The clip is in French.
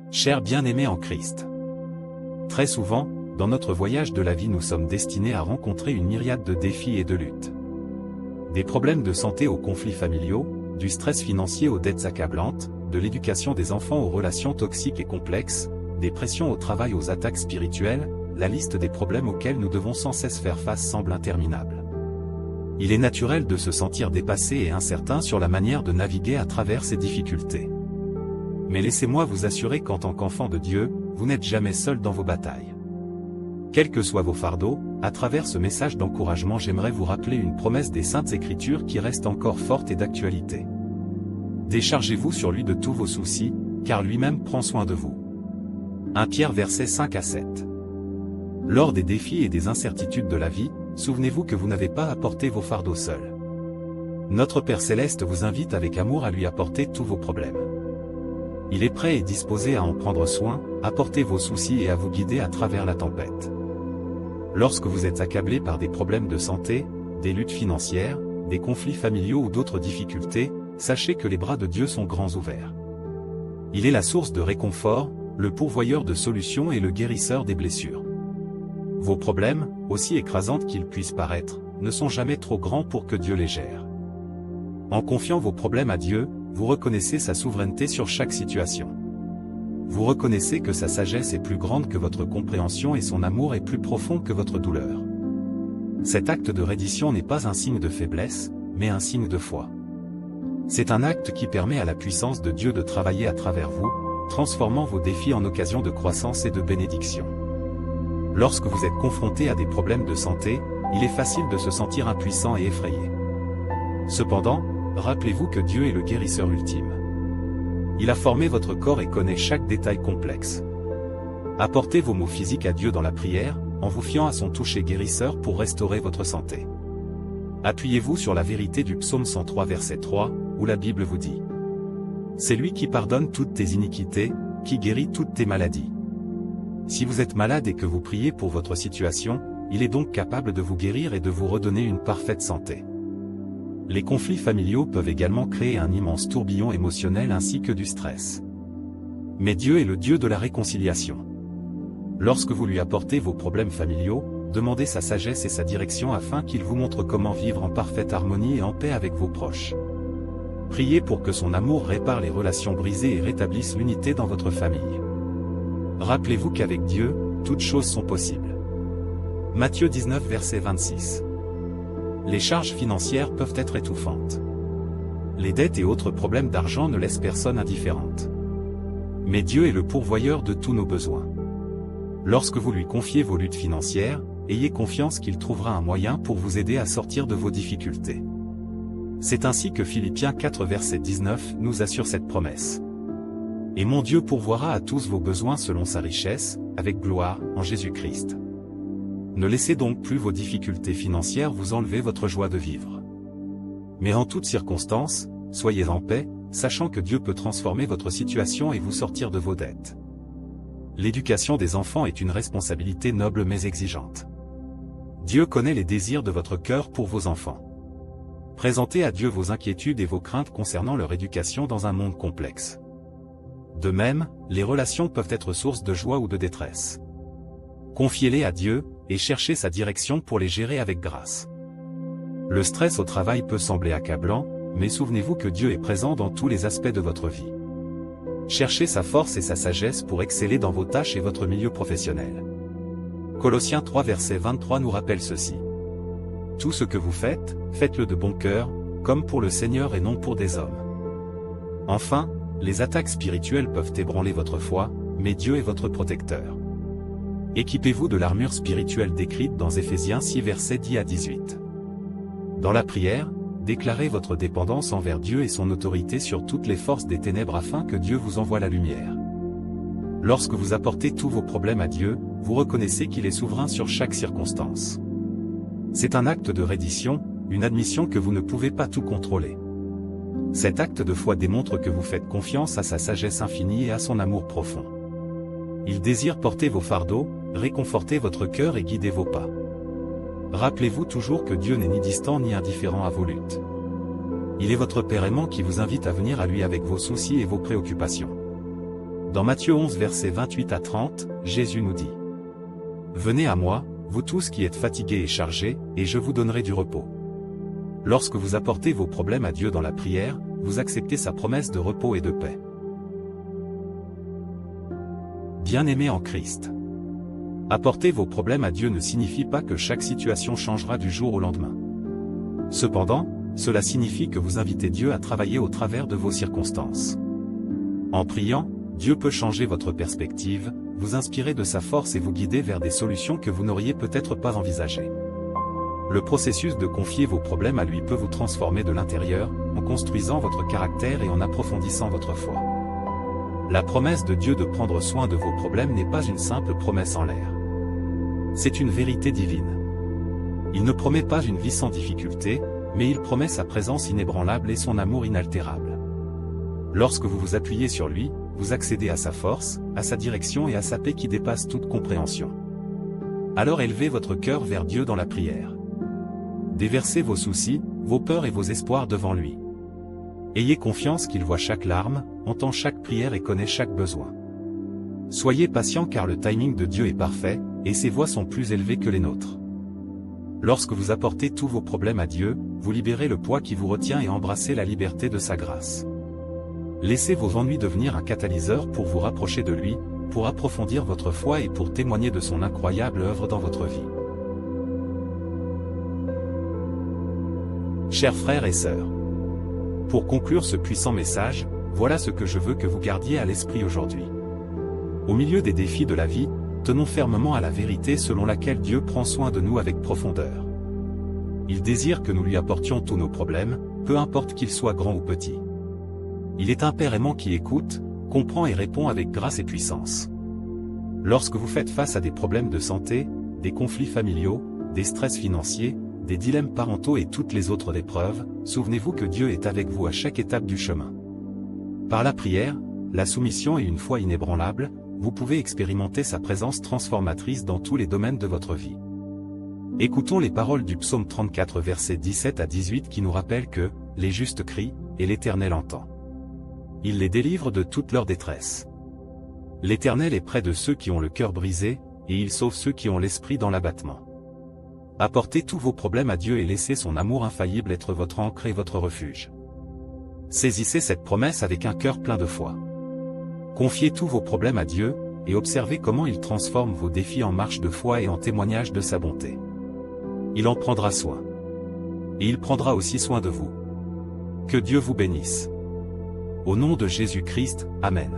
Chers bien-aimés en Christ. Très souvent, dans notre voyage de la vie nous sommes destinés à rencontrer une myriade de défis et de luttes. Des problèmes de santé aux conflits familiaux, du stress financier aux dettes accablantes, de l'éducation des enfants aux relations toxiques et complexes, des pressions au travail aux attaques spirituelles, la liste des problèmes auxquels nous devons sans cesse faire face semble interminable. Il est naturel de se sentir dépassé et incertain sur la manière de naviguer à travers ces difficultés. Mais laissez-moi vous assurer qu'en tant qu'enfant de Dieu, vous n'êtes jamais seul dans vos batailles. Quels que soient vos fardeaux, à travers ce message d'encouragement j'aimerais vous rappeler une promesse des Saintes Écritures qui reste encore forte et d'actualité. Déchargez-vous sur lui de tous vos soucis, car lui-même prend soin de vous. 1 Pierre versets 5 à 7. Lors des défis et des incertitudes de la vie, souvenez-vous que vous n'avez pas à porter vos fardeaux seuls. Notre Père Céleste vous invite avec amour à lui apporter tous vos problèmes. Il est prêt et disposé à en prendre soin, à porter vos soucis et à vous guider à travers la tempête. Lorsque vous êtes accablé par des problèmes de santé, des luttes financières, des conflits familiaux ou d'autres difficultés, sachez que les bras de Dieu sont grands ouverts. Il est la source de réconfort, le pourvoyeur de solutions et le guérisseur des blessures. Vos problèmes, aussi écrasantes qu'ils puissent paraître, ne sont jamais trop grands pour que Dieu les gère. En confiant vos problèmes à Dieu, vous reconnaissez sa souveraineté sur chaque situation. Vous reconnaissez que sa sagesse est plus grande que votre compréhension et son amour est plus profond que votre douleur. Cet acte de reddition n'est pas un signe de faiblesse, mais un signe de foi. C'est un acte qui permet à la puissance de Dieu de travailler à travers vous, transformant vos défis en occasion de croissance et de bénédiction. Lorsque vous êtes confronté à des problèmes de santé, il est facile de se sentir impuissant et effrayé. Cependant, rappelez-vous que Dieu est le guérisseur ultime. Il a formé votre corps et connaît chaque détail complexe. Apportez vos maux physiques à Dieu dans la prière, en vous fiant à son toucher guérisseur pour restaurer votre santé. Appuyez-vous sur la vérité du psaume 103 verset 3, où la Bible vous dit « C'est lui qui pardonne toutes tes iniquités, qui guérit toutes tes maladies. » Si vous êtes malade et que vous priez pour votre situation, il est donc capable de vous guérir et de vous redonner une parfaite santé. Les conflits familiaux peuvent également créer un immense tourbillon émotionnel ainsi que du stress. Mais Dieu est le Dieu de la réconciliation. Lorsque vous lui apportez vos problèmes familiaux, demandez sa sagesse et sa direction afin qu'il vous montre comment vivre en parfaite harmonie et en paix avec vos proches. Priez pour que son amour répare les relations brisées et rétablisse l'unité dans votre famille. Rappelez-vous qu'avec Dieu, toutes choses sont possibles. Matthieu 19 verset 26. Les charges financières peuvent être étouffantes. Les dettes et autres problèmes d'argent ne laissent personne indifférente. Mais Dieu est le pourvoyeur de tous nos besoins. Lorsque vous lui confiez vos luttes financières, ayez confiance qu'il trouvera un moyen pour vous aider à sortir de vos difficultés. C'est ainsi que Philippiens 4 verset 19 nous assure cette promesse. Et mon Dieu pourvoira à tous vos besoins selon sa richesse, avec gloire, en Jésus-Christ. Ne laissez donc plus vos difficultés financières vous enlever votre joie de vivre. Mais en toutes circonstances, soyez en paix, sachant que Dieu peut transformer votre situation et vous sortir de vos dettes. L'éducation des enfants est une responsabilité noble mais exigeante. Dieu connaît les désirs de votre cœur pour vos enfants. Présentez à Dieu vos inquiétudes et vos craintes concernant leur éducation dans un monde complexe. De même, les relations peuvent être source de joie ou de détresse. Confiez-les à Dieu, et cherchez sa direction pour les gérer avec grâce. Le stress au travail peut sembler accablant, mais souvenez-vous que Dieu est présent dans tous les aspects de votre vie. Cherchez sa force et sa sagesse pour exceller dans vos tâches et votre milieu professionnel. Colossiens 3 verset 23 nous rappelle ceci. Tout ce que vous faites, faites-le de bon cœur, comme pour le Seigneur et non pour des hommes. Enfin, les attaques spirituelles peuvent ébranler votre foi, mais Dieu est votre protecteur. Équipez-vous de l'armure spirituelle décrite dans Éphésiens 6 versets 10 à 18. Dans la prière, déclarez votre dépendance envers Dieu et son autorité sur toutes les forces des ténèbres afin que Dieu vous envoie la lumière. Lorsque vous apportez tous vos problèmes à Dieu, vous reconnaissez qu'il est souverain sur chaque circonstance. C'est un acte de reddition, une admission que vous ne pouvez pas tout contrôler. Cet acte de foi démontre que vous faites confiance à sa sagesse infinie et à son amour profond. Il désire porter vos fardeaux, réconforter votre cœur et guider vos pas. Rappelez-vous toujours que Dieu n'est ni distant ni indifférent à vos luttes. Il est votre Père aimant qui vous invite à venir à lui avec vos soucis et vos préoccupations. Dans Matthieu 11 versets 28 à 30, Jésus nous dit: Venez à moi, vous tous qui êtes fatigués et chargés, et je vous donnerai du repos. Lorsque vous apportez vos problèmes à Dieu dans la prière, vous acceptez sa promesse de repos et de paix. Bien-aimés en Christ. Apporter vos problèmes à Dieu ne signifie pas que chaque situation changera du jour au lendemain. Cependant, cela signifie que vous invitez Dieu à travailler au travers de vos circonstances. En priant, Dieu peut changer votre perspective, vous inspirer de sa force et vous guider vers des solutions que vous n'auriez peut-être pas envisagées. Le processus de confier vos problèmes à lui peut vous transformer de l'intérieur, en construisant votre caractère et en approfondissant votre foi. La promesse de Dieu de prendre soin de vos problèmes n'est pas une simple promesse en l'air. C'est une vérité divine. Il ne promet pas une vie sans difficulté, mais il promet sa présence inébranlable et son amour inaltérable. Lorsque vous vous appuyez sur lui, vous accédez à sa force, à sa direction et à sa paix qui dépasse toute compréhension. Alors élevez votre cœur vers Dieu dans la prière. Déversez vos soucis, vos peurs et vos espoirs devant lui. Ayez confiance qu'il voit chaque larme, entend chaque prière et connaît chaque besoin. Soyez patient car le timing de Dieu est parfait, et ses voies sont plus élevées que les nôtres. Lorsque vous apportez tous vos problèmes à Dieu, vous libérez le poids qui vous retient et embrassez la liberté de sa grâce. Laissez vos ennuis devenir un catalyseur pour vous rapprocher de lui, pour approfondir votre foi et pour témoigner de son incroyable œuvre dans votre vie. Chers frères et sœurs, pour conclure ce puissant message, voilà ce que je veux que vous gardiez à l'esprit aujourd'hui. Au milieu des défis de la vie, tenons fermement à la vérité selon laquelle Dieu prend soin de nous avec profondeur. Il désire que nous lui apportions tous nos problèmes, peu importe qu'ils soient grands ou petits. Il est un Père aimant qui écoute, comprend et répond avec grâce et puissance. Lorsque vous faites face à des problèmes de santé, des conflits familiaux, des stress financiers, des dilemmes parentaux et toutes les autres épreuves, souvenez-vous que Dieu est avec vous à chaque étape du chemin. Par la prière, la soumission et une foi inébranlable, vous pouvez expérimenter sa présence transformatrice dans tous les domaines de votre vie. Écoutons les paroles du psaume 34 versets 17 à 18 qui nous rappellent que « Les justes crient, et l'Éternel entend. Il les délivre de toute leur détresse. L'Éternel est près de ceux qui ont le cœur brisé, et il sauve ceux qui ont l'esprit dans l'abattement. » Apportez tous vos problèmes à Dieu et laissez son amour infaillible être votre ancre et votre refuge. Saisissez cette promesse avec un cœur plein de foi. Confiez tous vos problèmes à Dieu, et observez comment il transforme vos défis en marche de foi et en témoignage de sa bonté. Il en prendra soin. Et il prendra aussi soin de vous. Que Dieu vous bénisse. Au nom de Jésus-Christ, Amen.